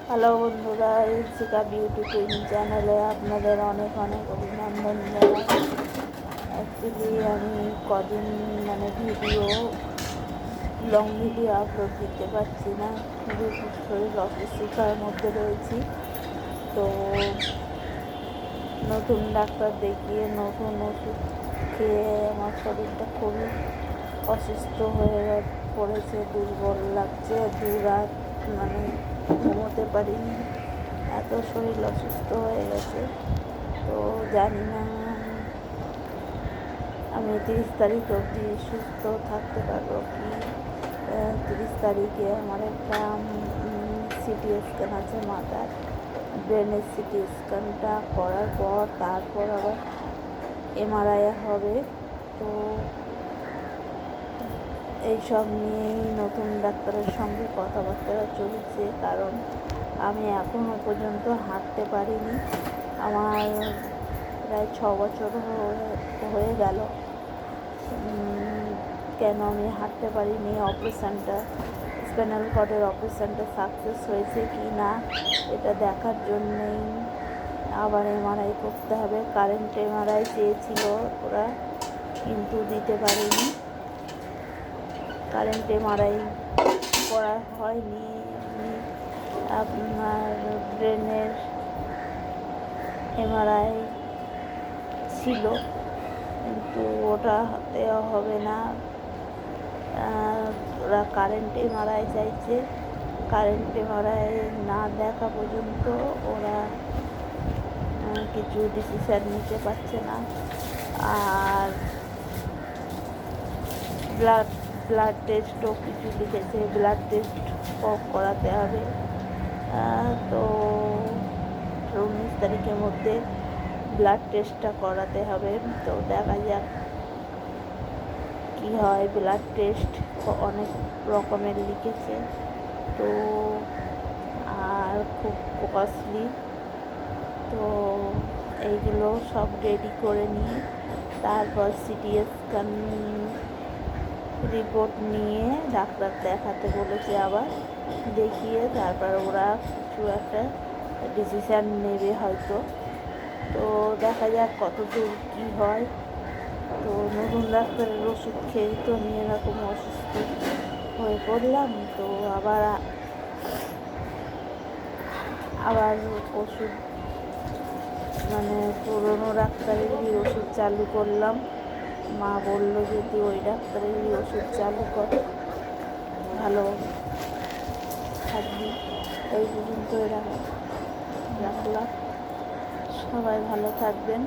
Hello বন্ধুরা, ইলশিকা beauty queen চ্যানেলে আপনাদের অনেক অনেক অভিনন্দন জানাই। অ্যাকচুয়ালি আমি কদিন লং ভিডিও আপলোড দিতে পারছি না, খুবই শরীর অসুস্থতার মধ্যে রয়েছি। তো নতুন ডাক্তার দেখিয়ে নতুন ওষুধ খেয়ে আমার শরীরটা খুবই অসুস্থ হয়ে পড়েছে, দুর্বল লাগছে। দুরাত ঘুমোতে পারিনি, এত শরীর অসুস্থ হয়ে গেছে। তো জানি না আমি 30 তারিখ অবধি সুস্থ থাকতে পারবো কি। 30 তারিখে আমার একটা সিটি স্ক্যান আছে মাথার, ব্রেনের সিটি স্ক্যানটা করার পর তারপর আবার এমআরআই হবে। তো এইসব নিয়েই নতুন ডাক্তারের সঙ্গে কথাবার্তা চলছে, কারণ আমি এখনও পর্যন্ত হাঁটতে পারিনি। আমার প্রায় 6 বছর হয়ে গেল। কেন আমি হাঁটতে পারিনি? স্পাইনাল কর্ডের অপারেশানটা সাকসেস হয়েছে কি না এটা দেখার জন্যেই আবার এমআরআই করতে হবে। কারেন্ট এমআরআই চেয়েছিল ওরা, কিন্তু দিতে পারেনি। কারেন্ট এমআরআই করা হয়নি। আপনার ব্রেনের এমআরআই ছিল, কিন্তু ওটা দেওয়া হবে না। ওরা কারেন্ট এমআরআই চাইছে। কারেন্ট এমআরআই না দেখা পর্যন্ত ওরা কিছু ডিসিশান নিতে পারছে না। আর ব্লাড টেস্টও কিছু লিখেছে, ব্লাড টেস্ট করাতে হবে। তো 19 তারিখের মধ্যে ব্লাড টেস্টটা করাতে হবে। তো দেখা যাক কি হয়। ব্লাড টেস্ট অনেক রকমের লিখেছে, তো আর খুব কস্টলি। তো এইগুলো সব রেডি করে নিয়ে তারপর সিটি স্ক্যান রিপোর্ট নিয়ে ডাক্তার দেখাতে বলেছে। আবার দেখিয়ে তারপর ওরা কিছু একটা ডিসিশান নেবে হয়তো। তো দেখা যাক কতদূর কী হয়। তো নতুন ডাক্তারের ওষুধ খেয়ে তো আমি এরকম অসুস্থ হয়ে পড়লাম। তো আবার ওষুধ পুরনো ডাক্তারেরই ওষুধ চালু করলাম। মা বললো যে তুই ওই ডাক্তারেরই ওষুধ চালু কর, ভালো থাকবি। এই পর্যন্ত রাখলাম। সবাই ভালো থাকবেন।